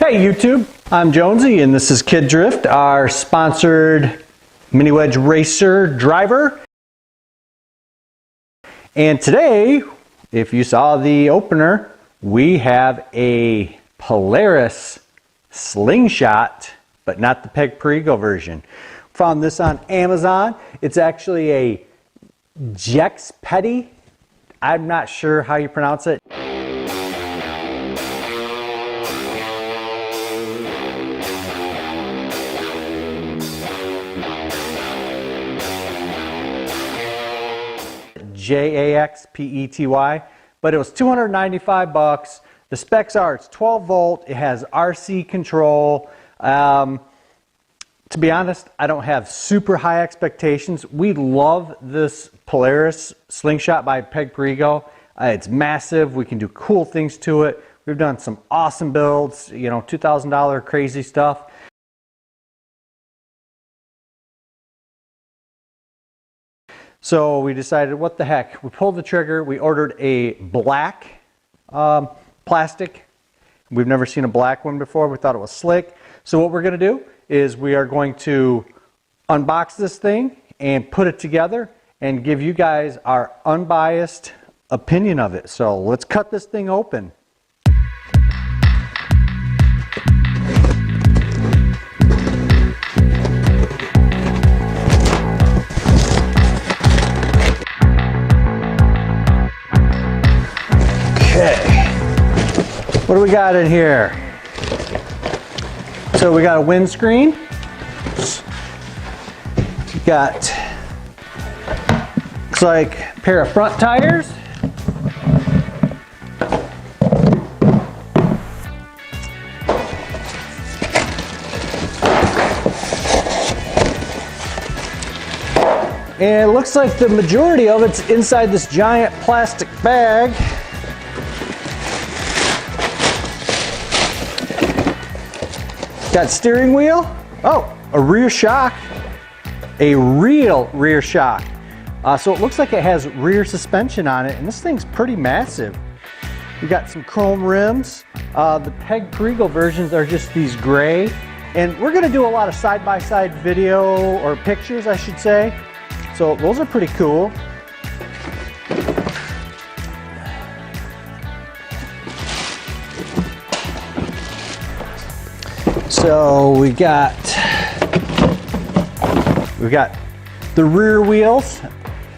Hey YouTube, I'm Jonesy and this is Kid Drift, our sponsored mini wedge racer driver. And today, if you saw the opener, we have a Polaris Slingshot, but not the Peg Perigo version. Found this on Amazon. It's actually a Jex Petty. I'm not sure how you pronounce it. Jaxpety, but it was 295 bucks. The specs are it's 12 volt, it has RC control. To be honest, I don't have super high expectations. We love this Polaris Slingshot by Peg Perigo. It's massive, we can do cool things to it. We've done some awesome builds, you know, $2,000 crazy stuff. So we decided, what the heck? We pulled the trigger, we ordered a black plastic. We've never seen a black one before, we thought it was slick. So what we're gonna do is we are going to unbox this thing and put it together and give you guys our unbiased opinion of it. So let's cut this thing open. What do we got in here? So we got a windscreen. We got, looks like a pair of front tires. And it looks like the majority of it's inside this giant plastic bag. Got steering wheel, oh, a rear shock, a real rear shock. So it looks like it has rear suspension on it, and this thing's pretty massive. We got some chrome rims. The Peg Perigo versions are just these gray, and we're gonna do a lot of side-by-side video, or pictures I should say. So those are pretty cool. So we got the rear wheels,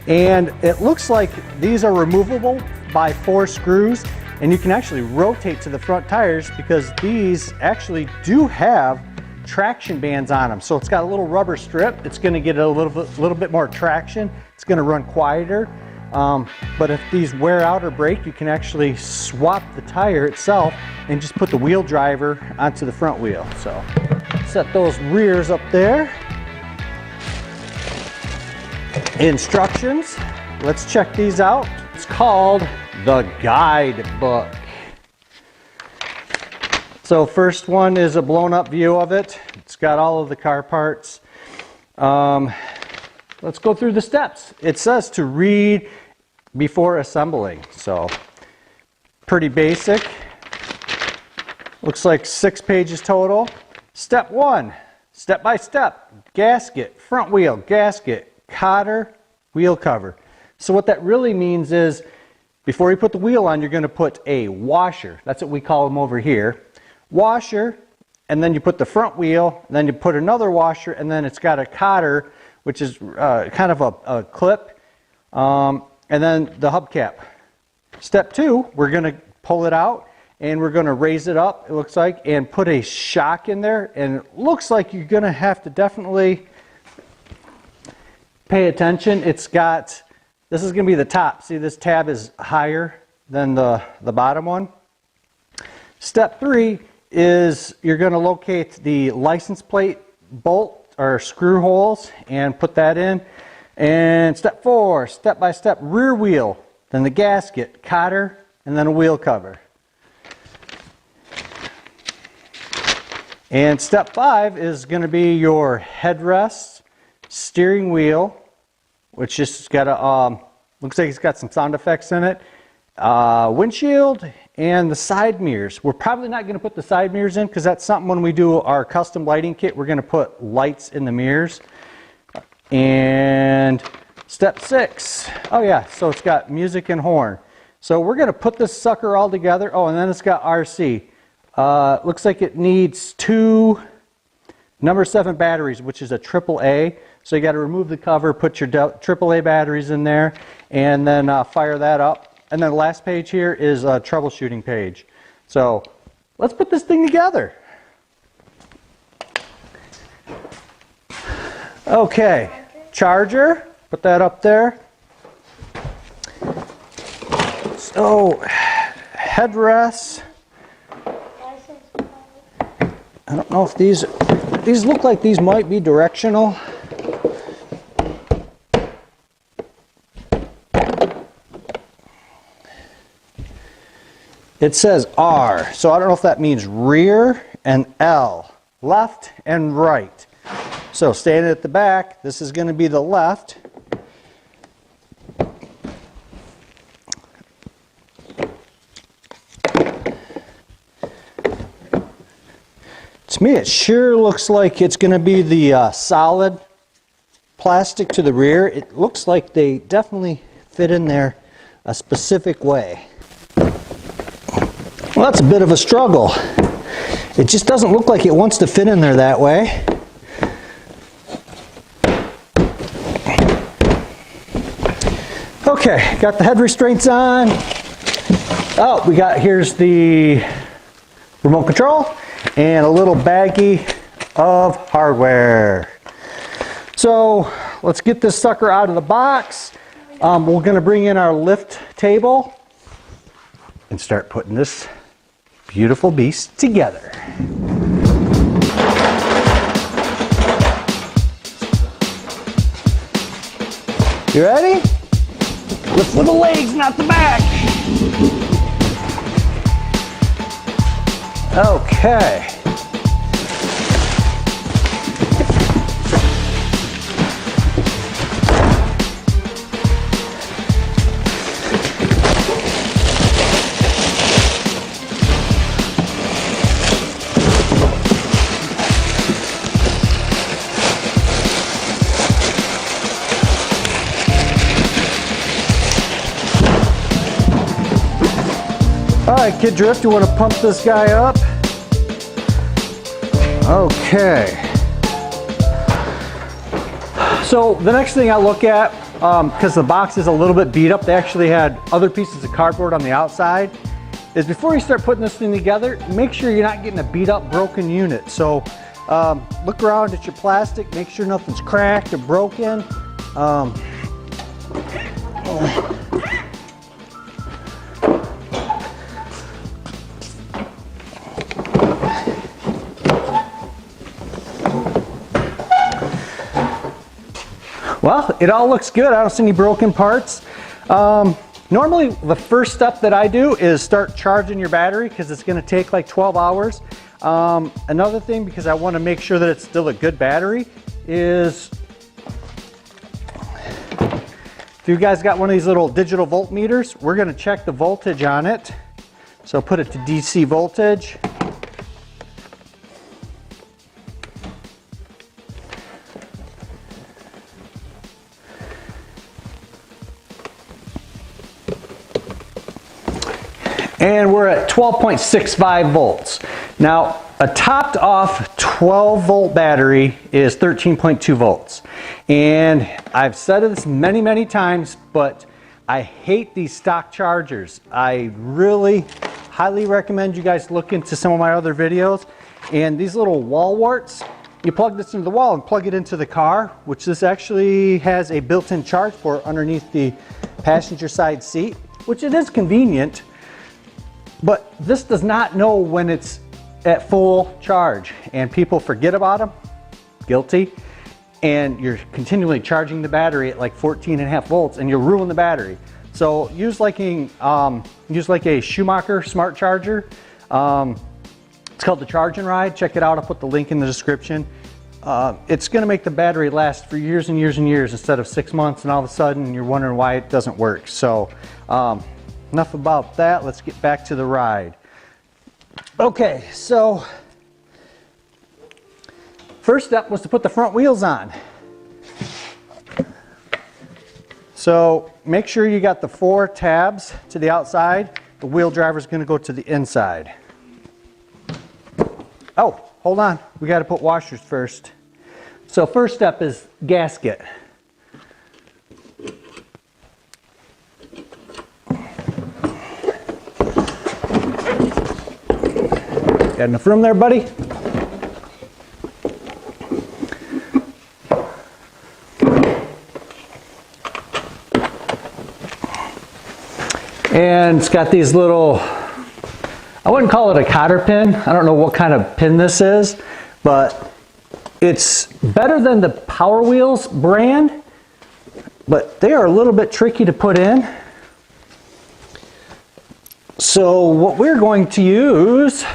and it looks like these are removable by 4 screws, and you can actually rotate to the front tires because these actually do have traction bands on them. So it's got a little rubber strip. It's going to get a little bit more traction. It's going to run quieter. But if these wear out or break, you can actually swap the tire itself and just put the wheel driver onto the front wheel. So set those rears up there. Instructions, let's check these out. It's called the guidebook. So first one is a blown up view of it. It's got all of the car parts. Let's go through the steps. It says to read before assembling, so pretty basic. Looks like 6 pages total. Step 1, step by step, gasket, front wheel, gasket, cotter, wheel cover. So what that really means is before you put the wheel on, you're going to put a washer. That's what we call them over here. Washer, and then you put the front wheel, and then you put another washer, and then it's got a cotter, which is kind of a clip, and then the hubcap. Step 2, we're going to pull it out and we're going to raise it up, it looks like, and put a shock in there, and it looks like you're going to have to definitely pay attention. It's got, this is going to be the top. See, this tab is higher than the bottom one. Step 3 is you're going to locate the license plate bolt or screw holes and put that in. And step 4, step by step, rear wheel, then the gasket, cotter, and then a wheel cover. And step 5 is going to be your headrest, steering wheel, which just got a looks like it's got some sound effects in it, windshield, and the side mirrors. We're probably not going to put the side mirrors in because that's something when we do our custom lighting kit, we're going to put lights in the mirrors. And step 6. Oh yeah, so it's got music and horn. So we're going to put this sucker all together. Oh, and then it's got RC. Looks like it needs 2 number 7 batteries, which is a AAA. So you got to remove the cover, put your AAA batteries in there, and then fire that up. And then the last page here is a troubleshooting page. So let's put this thing together. Okay, charger, put that up there. So headrests. I don't know if these look like these might be directional. It says R, so I don't know if that means rear, and L, left and right. So standing at the back, this is going to be the left. To me, it sure looks like it's going to be the solid plastic to the rear. It looks like they definitely fit in there a specific way. Well, that's a bit of a struggle. It just doesn't look like it wants to fit in there that way. Okay, got the head restraints on. Oh, here's the remote control and a little baggie of hardware. So let's get this sucker out of the box. We're going to bring in our lift table and start putting this beautiful beast together. You ready? Lift with the legs, not the back. Okay. Alright, Kid Drift, you want to pump this guy up? Okay. So the next thing I look at, because the box is a little bit beat up, they actually had other pieces of cardboard on the outside, is before you start putting this thing together, make sure you're not getting a beat up, broken unit. So look around at your plastic, make sure nothing's cracked or broken. Well, it all looks good. I don't see any broken parts. Normally, the first step that I do is start charging your battery because it's going to take like 12 hours. Another thing, because I want to make sure that it's still a good battery, is if you guys got one of these little digital voltmeters, we're going to check the voltage on it. So put it to DC voltage. And we're at 12.65 volts. Now, a topped off 12 volt battery is 13.2 volts. And I've said this many, many times, but I hate these stock chargers. I really highly recommend you guys look into some of my other videos. And these little wall warts, you plug this into the wall and plug it into the car, which this actually has a built-in charge port underneath the passenger side seat, which it is convenient. But this does not know when it's at full charge, and people forget about them. Guilty. And you're continually charging the battery at like 14.5 volts, and you'll ruin the battery. So use like a Schumacher smart charger. It's called the Charge and Ride. Check it out. I'll put the link in the description. It's going to make the battery last for years and years and years instead of 6 months, and all of a sudden you're wondering why it doesn't work. So enough about that. Let's get back to the ride. Okay, so first step was to put the front wheels on. So make sure you got the 4 tabs to the outside. The wheel driver is going to go to the inside. Oh, hold on. We got to put washers first. So first step is gasket. Got enough room there, buddy? And it's got these little, I wouldn't call it a cotter pin. I don't know what kind of pin this is, but it's better than the Power Wheels brand, but they are a little bit tricky to put in. So what we're going to use,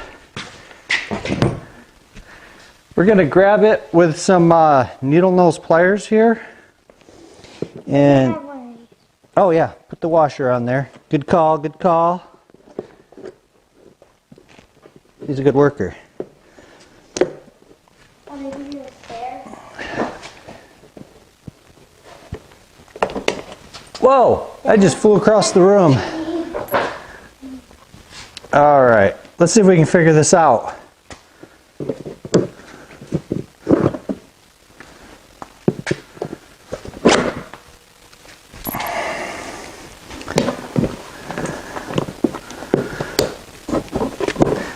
we're going to grab it with some needle nose pliers here. And oh yeah, put the washer on there. Good call, good call. He's a good worker. Whoa, I just flew across the room. All right, let's see if we can figure this out.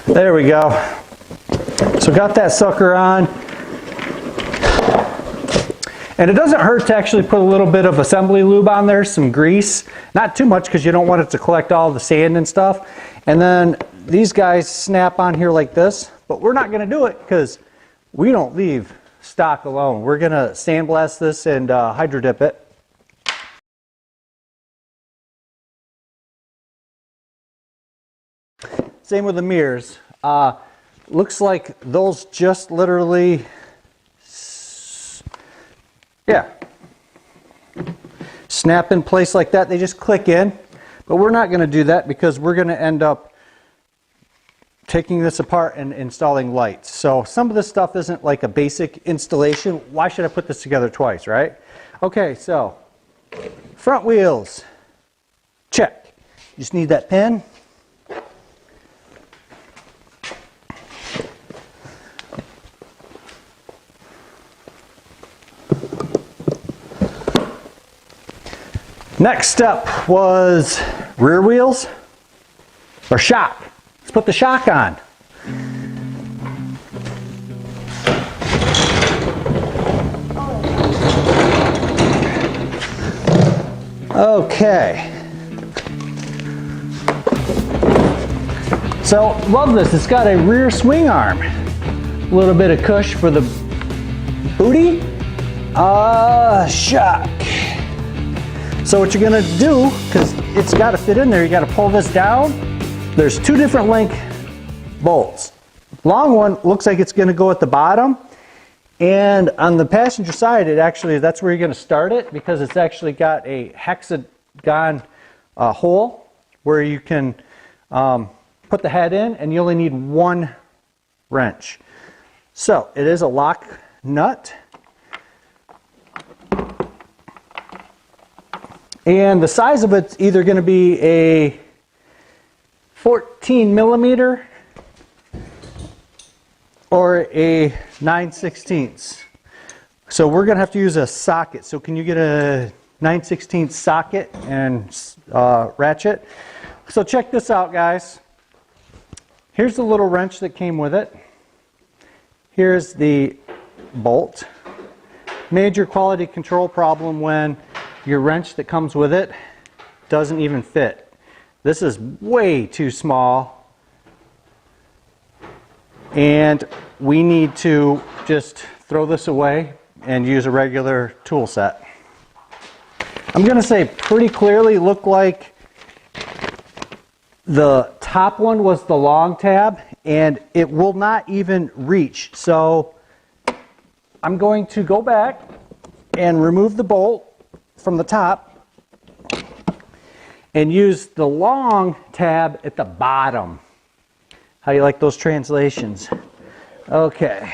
There we go. So got that sucker on. And it doesn't hurt to actually put a little bit of assembly lube on there, some grease. Not too much because you don't want it to collect all the sand and stuff. And then these guys snap on here like this, but we're not going to do it because we don't leave stock alone. We're going to sandblast this and hydro dip it. Same with the mirrors. Looks like those just literally, yeah, snap in place like that. They just click in, but we're not going to do that because we're going to end up taking this apart and installing lights. So some of this stuff isn't like a basic installation. Why should I put this together twice, right? Okay, so front wheels, check. You just need that pin. Next step was rear wheels or shock. Let's put the shock on. Okay. So love this. It's got a rear swing arm. A little bit of cush for the booty. Shock. So what you're gonna do, because it's gotta fit in there, you gotta pull this down. There's 2 different length bolts. Long one looks like it's gonna go at the bottom. And on the passenger side, that's where you're gonna start it because it's actually got a hexagon hole where you can put the head in and you only need 1 wrench. So it is a lock nut. And the size of it's either going to be a 14 millimeter or a 9/16. So we're going to have to use a socket. So can you get a 9/16 socket and ratchet? So check this out, guys. Here's the little wrench that came with it. Here's the bolt. Major quality control problem when your wrench that comes with it doesn't even fit. This is way too small and we need to just throw this away and use a regular tool set. I'm going to say pretty clearly looked like the top one was the long tab and it will not even reach. So I'm going to go back and remove the bolt from the top and use the long tab at the bottom. How do you like those translations? Okay.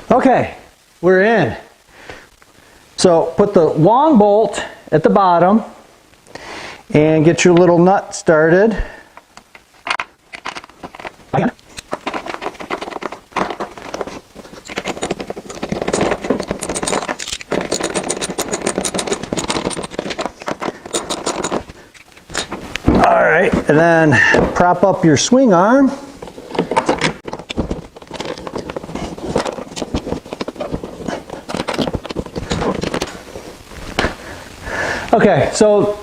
Okay, we're in. So put the long bolt at the bottom and get your little nut started. All right, and then prop up your swing arm. Okay, so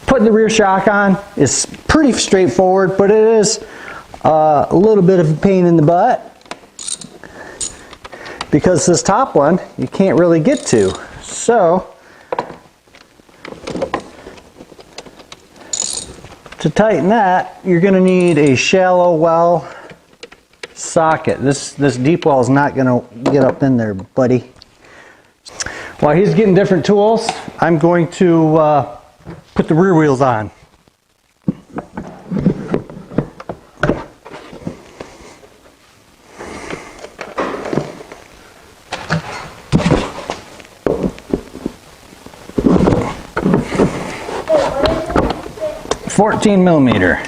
putting the rear shock on is pretty straightforward, but it is a little bit of a pain in the butt because this top one you can't really get to. So to tighten that, you're going to need a shallow well socket. This deep well is not going to get up in there, buddy. While he's getting different tools, I'm going to put the rear wheels on. .14 millimeter.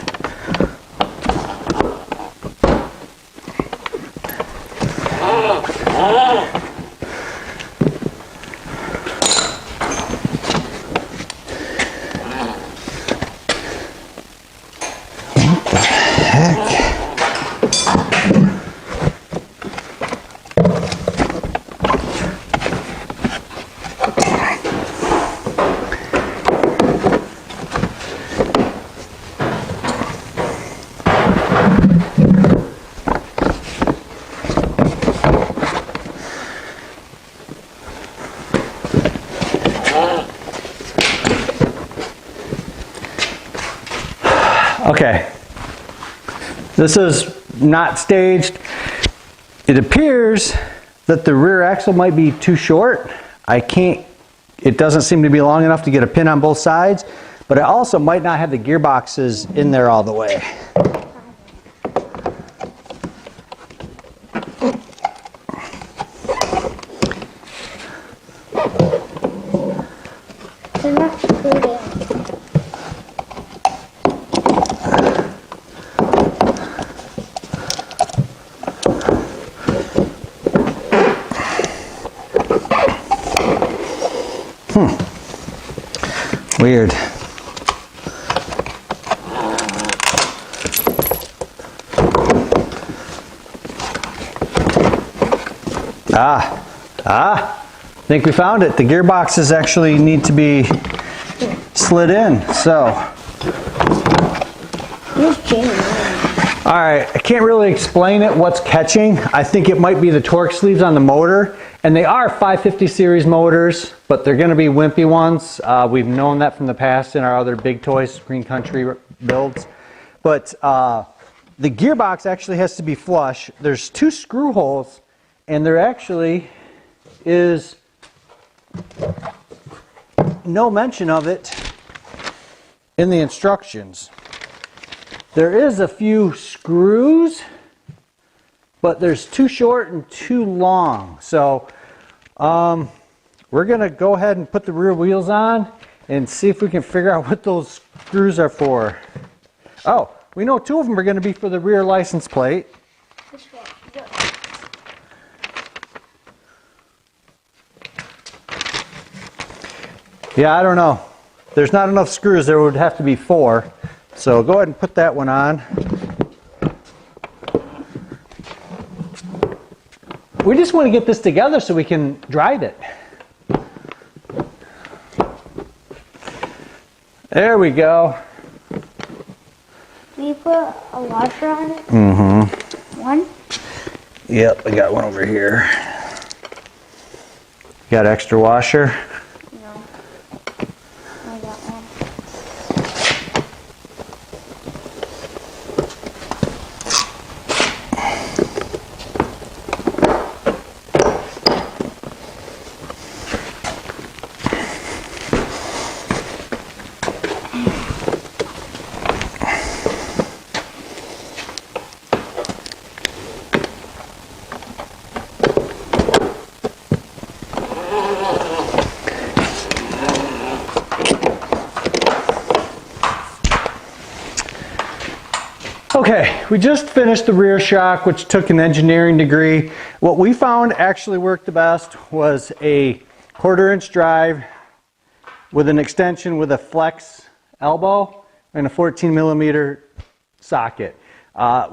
Okay, this is not staged. It appears that the rear axle might be too short. It doesn't seem to be long enough to get a pin on both sides, but it also might not have the gearboxes in there all the way. They're not screwed in. Weird. I think we found it. The gearboxes actually need to be slid in, so. All right, I can't really explain it, what's catching. I think it might be the torque sleeves on the motor, and they are 550 series motors, but they're gonna be wimpy ones. We've known that from the past in our other big toys, Green Country builds. But the gearbox actually has to be flush. There's 2 screw holes, and there actually is no mention of it in the instructions. There is a few screws, but there's too short and too long. So we're gonna go ahead and put the rear wheels on and see if we can figure out what those screws are for. Oh, we know 2 of them are gonna be for the rear license plate. Which one? Yeah, I don't know. There's not enough screws. There would have to be 4. So go ahead and put that one on. We just want to get this together so we can drive it. There we go. Can you put a washer on it? Mm-hmm. One? Yep, I got one over here. Got extra washer? No. I got one. Okay, we just finished the rear shock, which took an engineering degree. What we found actually worked the best was a 1/4-inch drive with an extension with a flex elbow and a 14mm socket.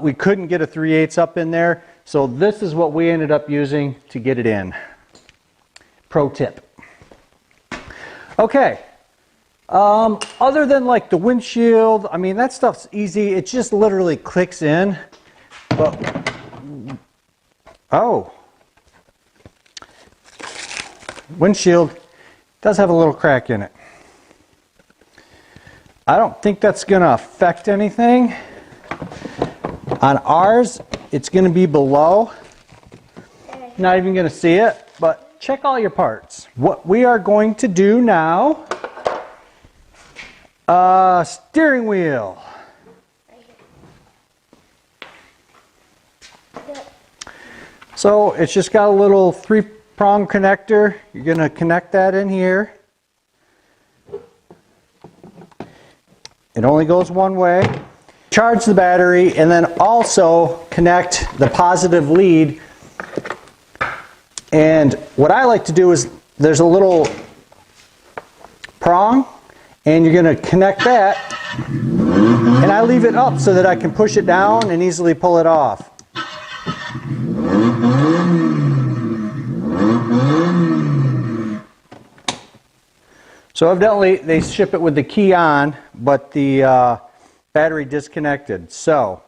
We couldn't get a 3/8 up in there, so this is what we ended up using to get it in. Pro tip. Okay. Other than like the windshield, I mean, that stuff's easy. It just literally clicks in. But, oh. Windshield does have a little crack in it. I don't think that's going to affect anything. On ours, it's going to be below. Not even going to see it, but check all your parts. What we are going to do now, steering wheel. So it's just got a little 3-prong connector. You're going to connect that in here. It only goes one way. Charge the battery and then also connect the positive lead. And what I like to do is there's a little prong and you're going to connect that, and I leave it up so that I can push it down and easily pull it off. So evidently they ship it with the key on, but the battery disconnected. So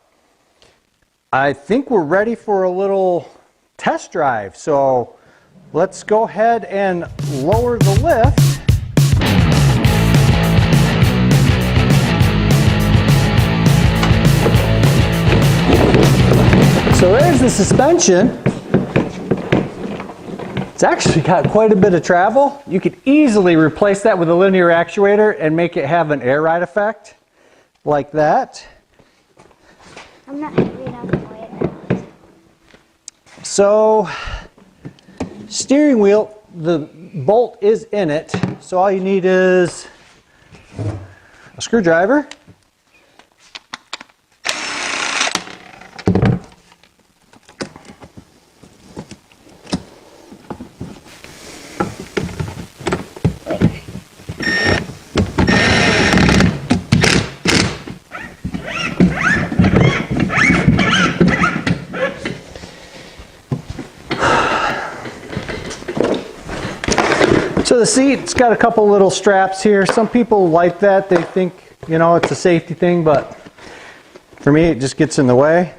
I think we're ready for a little test drive. So let's go ahead and lower the lift. So there's the suspension. It's actually got quite a bit of travel. You could easily replace that with a linear actuator and make it have an air ride effect like that. I'm not happy enough the way it is. So steering wheel, the bolt is in it. So all you need is a screwdriver. So the seat, it's got a couple little straps here. Some people like that. They think, you know, it's a safety thing, but for me, it just gets in the way.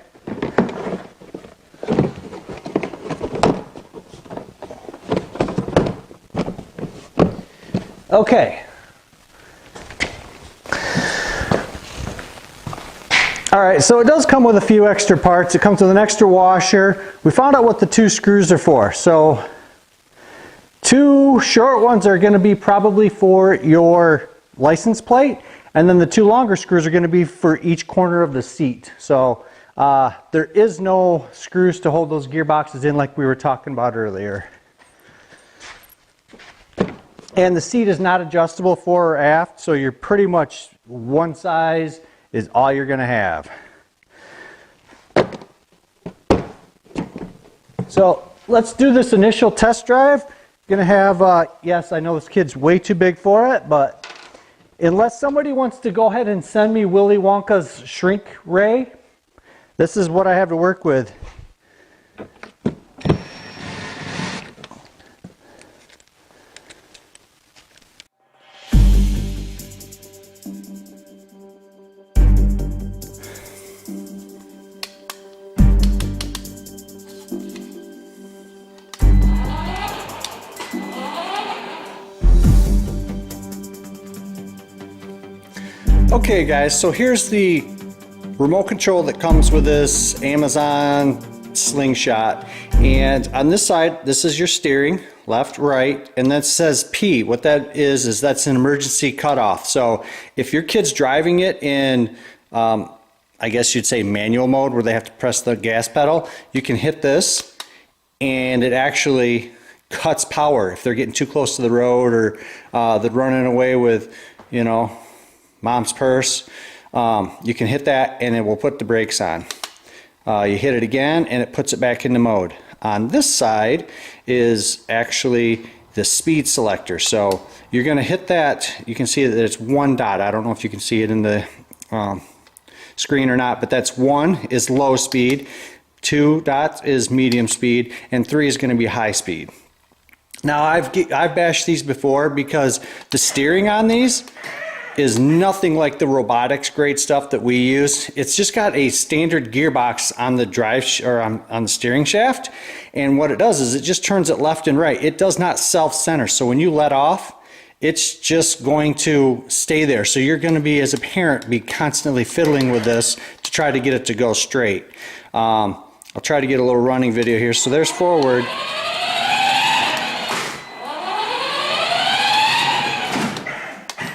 Okay. All right, so it does come with a few extra parts. It comes with an extra washer. We found out what the 2 screws are for. So 2 short ones are going to be probably for your license plate, and then the 2 longer screws are going to be for each corner of the seat. So there is no screws to hold those gearboxes in like we were talking about earlier. And the seat is not adjustable fore or aft, so you're pretty much one size is all you're going to have. So let's do this initial test drive. Going to have, yes, I know this kid's way too big for it, but unless somebody wants to go ahead and send me Willy Wonka's shrink ray, this is what I have to work with. Okay guys, so here's the remote control that comes with this Amazon Slingshot, and on this side this is your steering, left, right, and that says P. What that is that's an emergency cutoff. So if your kid's driving it in I guess you'd say manual mode where they have to press the gas pedal, you can hit this and it actually cuts power if they're getting too close to the road or they're running away with, you know, mom's purse. you can hit that and it will put the brakes on. You hit it again and it puts it back into mode. On this side is actually the speed selector. So you're going to hit that. You can see that it's one dot. I don't know if you can see it in the screen or not, but that's 1 is low speed, 2 dots is medium speed, and 3 is going to be high speed. Now I've bashed these before because the steering on these is nothing like the robotics grade stuff that we use. It's just got a standard gearbox on the drive or on the steering shaft, and what it does is it just turns it left and right. It does not self-center, so when you let off, it's just going to stay there. So you're going to be, as a parent, be constantly fiddling with this to try to get it to go straight. I'll try to get a little running video here. So there's forward.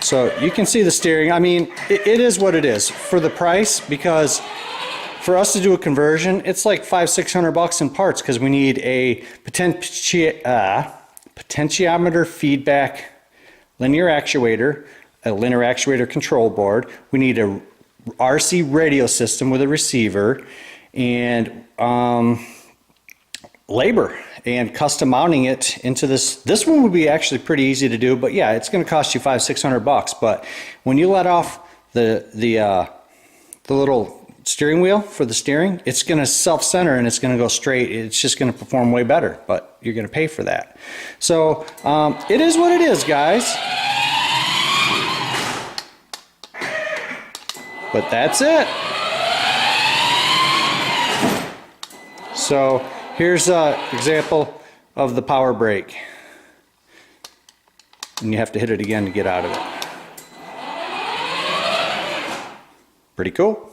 So you can see the steering. I mean, it is what it is for the price, because for us to do a conversion, it's like $500-600 in parts, because we need a potentiometer feedback linear actuator, a linear actuator control board. We need a RC radio system with a receiver, and labor and custom mounting it into this. This one would be actually pretty easy to do, but yeah, it's going to cost you $500-600. But when you let off the little steering wheel for the steering, it's going to self-center and it's going to go straight. It's just going to perform way better, but you're going to pay for that. So it is what it is, guys. But that's it. So here's an example of the power brake. And you have to hit it again to get out of it. Pretty cool.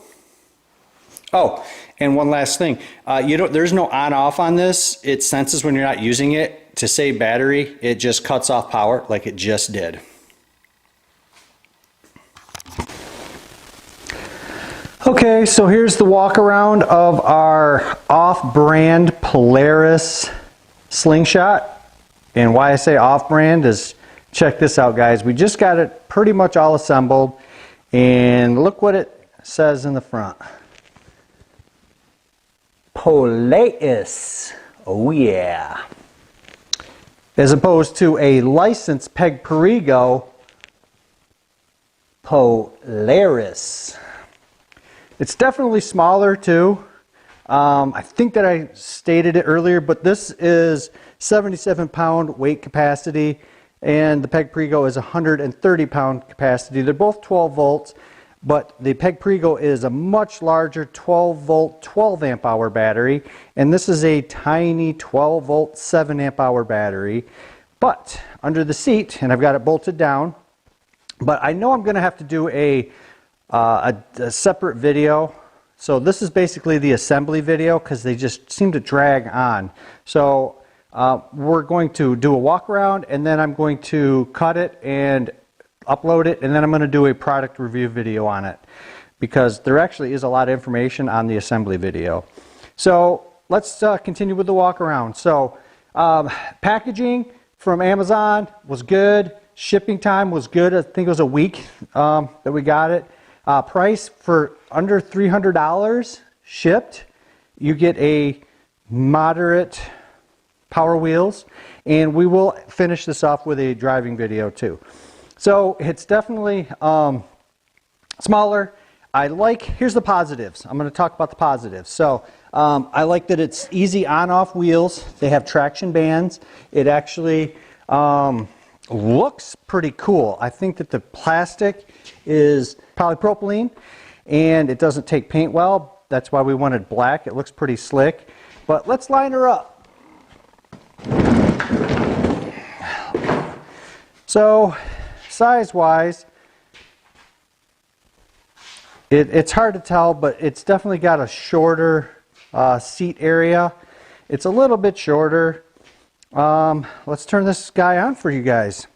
Oh, and one last thing. There's no on-off on this. It senses when you're not using it. To save battery, it just cuts off power like it just did. Okay, so here's the walk around of our off-brand Polaris Slingshot. And why I say off-brand is, check this out, guys. We just got it pretty much all assembled, and look what it says in the front. Polaris. Oh yeah. As opposed to a licensed Peg Perigo Polaris. It's definitely smaller too. I think that I stated it earlier, but this is 77-pound weight capacity, and the Peg Perigo is 130-pound capacity. They're both 12 volts, but the Peg Perigo is a much larger 12-volt, 12-amp-hour battery, and this is a tiny 12-volt, 7-amp-hour battery. But under the seat, and I've got it bolted down, but I know I'm going to have to do a separate video. So this is basically the assembly video because they just seem to drag on. So we're going to do a walk around, and then I'm going to cut it and upload it, and then I'm going to do a product review video on it, because there actually is a lot of information on the assembly video. So let's continue with the walk around. So packaging from Amazon was good. Shipping time was good. I think it was a week that we got it. Price for under $300 shipped. You get a moderate power wheels, and we will finish this off with a driving video too. So it's definitely smaller. Here's the positives. I'm going to talk about the positives. So I like that it's easy on-off wheels. They have traction bands. It actually looks pretty cool. I think that the plastic is polypropylene, and it doesn't take paint well. That's why we wanted black. It looks pretty slick. But let's line her up. So size-wise, it's hard to tell, but it's definitely got a shorter seat area. It's a little bit shorter. Let's turn this guy on for you guys.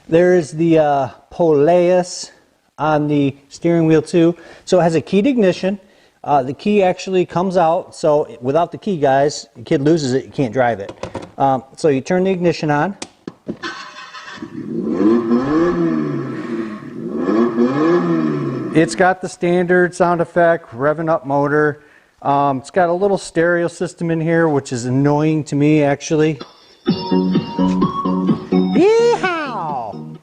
There is the Polaris on the steering wheel too. So it has a keyed ignition. The key actually comes out, so without the key, guys, the kid loses it, you can't drive it. So you turn the ignition on. It's got the standard sound effect, revving up motor. It's got a little stereo system in here, which is annoying to me, actually. Yeehaw!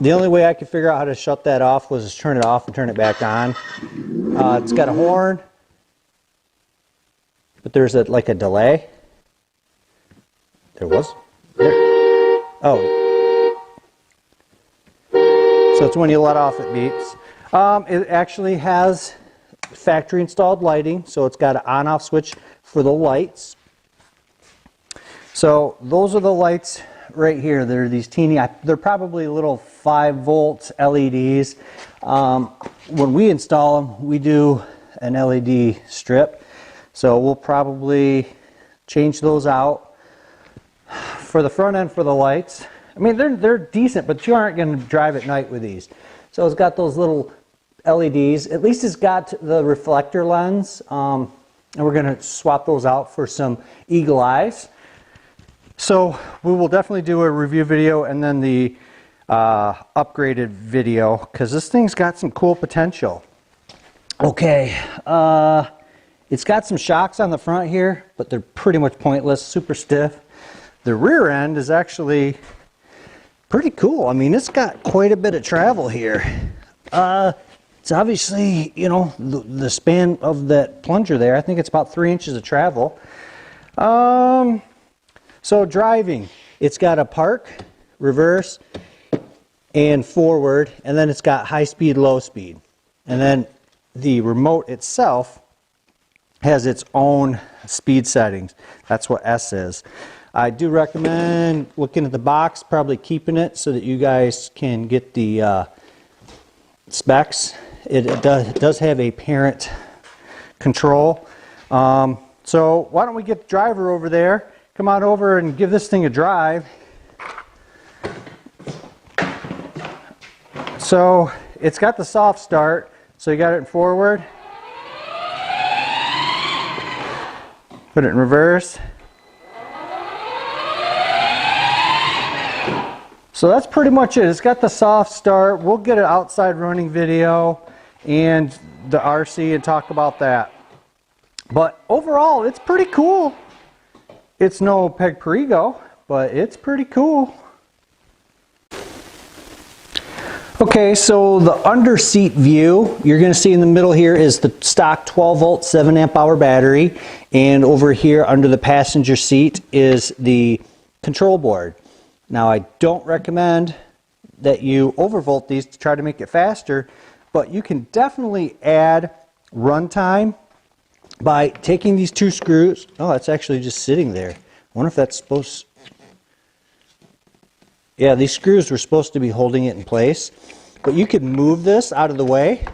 The only way I could figure out how to shut that off was to turn it off and turn it back on. It's got a horn, but there's like a delay. There was? There. Oh. So it's when you let off it beeps. It actually has factory installed lighting, so it's got an on-off switch for the lights. So those are the lights right here. They're these teeny, they're probably little 5-volt LEDs. When we install them, we do an LED strip. So we'll probably change those out. For the front end for the lights, I mean, they're decent, but you aren't going to drive at night with these. So it's got those little LEDs. At least it's got the reflector lens. And we're going to swap those out for some eagle eyes. So we will definitely do a review video and then the upgraded video, because this thing's got some cool potential. Okay, it's got some shocks on the front here, but they're pretty much pointless, super stiff. The rear end is actually pretty cool. I mean, it's got quite a bit of travel here. It's obviously, you know, the span of that plunger there, I think it's about 3 inches of travel. So driving, it's got a park, reverse, and forward, and then it's got high speed, low speed. And then the remote itself has its own speed settings. That's what S is. I do recommend looking at the box, probably keeping it so that you guys can get the specs. It does have a parent control. So why don't we get the driver over there, come on over and give this thing a drive. So it's got the soft start, so you got it in forward. Put it in reverse. So that's pretty much it. It's got the soft start. We'll get an outside running video and the RC and talk about that. But overall, it's pretty cool. It's no Peg Perigo, but it's pretty cool. Okay, so the under seat view, you're going to see in the middle here is the stock 12 volt 7 amp hour battery, and over here under the passenger seat is the control board. Now, I don't recommend that you overvolt these to try to make it faster, but you can definitely add runtime by taking these two screws. Oh, it's actually just sitting there. I wonder if that's supposed... Yeah, these screws were supposed to be holding it in place, but you could move this out of the way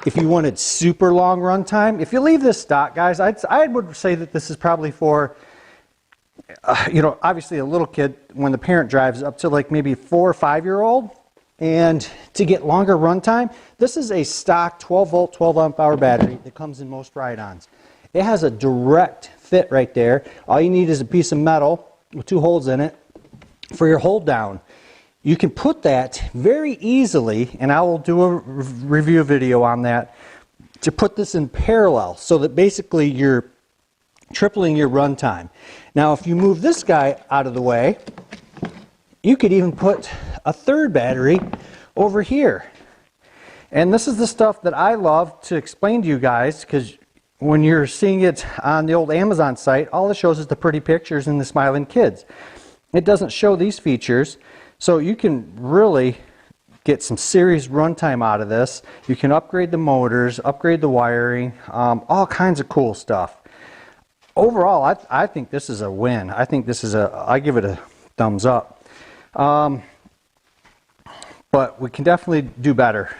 if you wanted super long runtime. If you leave this stock, guys, I would say that this is probably for... you know, obviously a little kid, when the parent drives up to like maybe 4 or 5-year-old, and to get longer runtime, this is a stock 12 volt 12 amp hour battery that comes in most ride-ons. It has a direct fit right there. All you need is a piece of metal with 2 holes in it for your hold down. You can put that very easily, and I will do a review video on that, to put this in parallel so that basically you're tripling your runtime. Now, if you move this guy out of the way, you could even put a third battery over here. And this is the stuff that I love to explain to you guys, because when you're seeing it on the old Amazon site, all it shows is the pretty pictures and the smiling kids. It doesn't show these features, so you can really get some serious runtime out of this. You can upgrade the motors, upgrade the wiring, all kinds of cool stuff. Overall, I think this is a win. I think this is I give it a thumbs up. But we can definitely do better.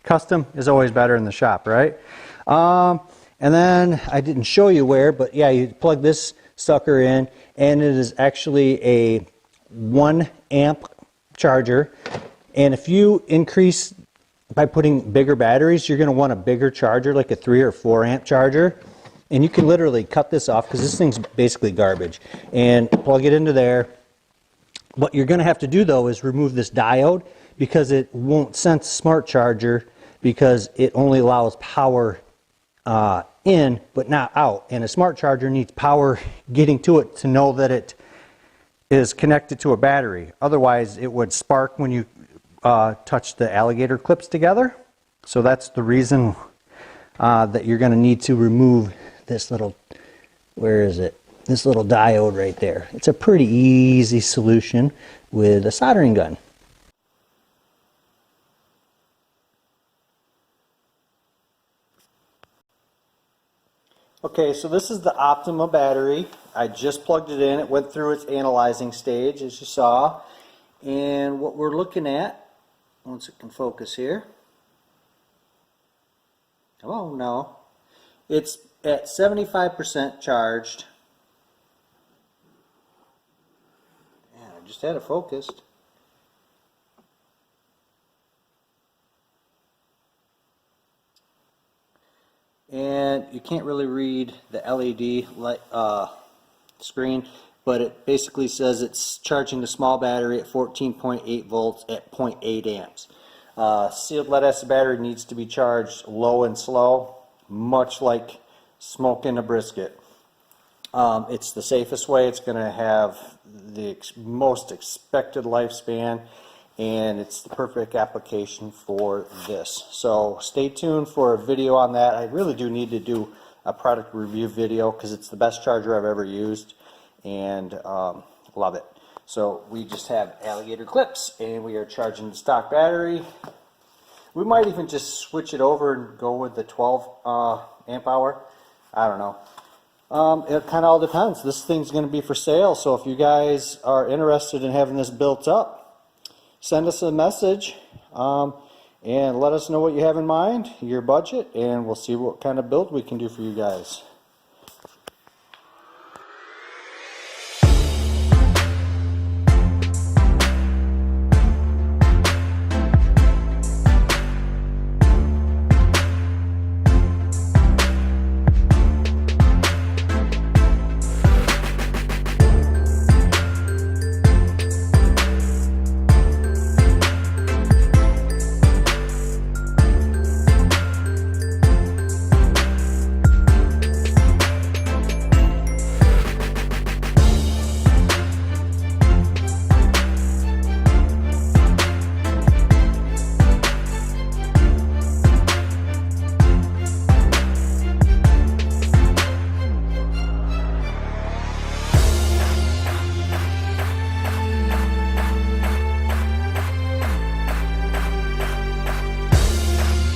Custom is always better in the shop, right? And then I didn't show you where, but yeah, you plug this sucker in, and it is actually a 1 amp charger. And if you increase by putting bigger batteries, you're going to want a bigger charger, like a 3 or 4 amp charger. And you can literally cut this off, because this thing's basically garbage, and plug it into there. What you're going to have to do though is remove this diode, because it won't sense smart charger, because it only allows power in but not out, and a smart charger needs power getting to it to know that it is connected to a battery. Otherwise it would spark when you touch the alligator clips together. So that's the reason that you're going to need to remove this little, where is it? This little diode right there. It's a pretty easy solution with a soldering gun. Okay, so this is the Optima battery. I just plugged it in. It went through its analyzing stage, as you saw. And what we're looking at, once it can focus here. Oh no. It's at 75% charged. Man, I just had it focused. And you can't really read the LED screen, but it basically says it's charging the small battery at 14.8 volts at 0.8 amps. Sealed lead acid battery needs to be charged low and slow, much like smoking a brisket. It's the safest way. It's going to have the most expected lifespan, and it's the perfect application for this. So stay tuned for a video on that. I really do need to do a product review video because it's the best charger I've ever used, and love it. So we just have alligator clips, and we are charging the stock battery. We might even just switch it over and go with the 12 amp hour. I don't know. It kind of all depends. This thing's going to be for sale, so if you guys are interested in having this built up, send us a message and let us know what you have in mind, your budget, and we'll see what kind of build we can do for you guys.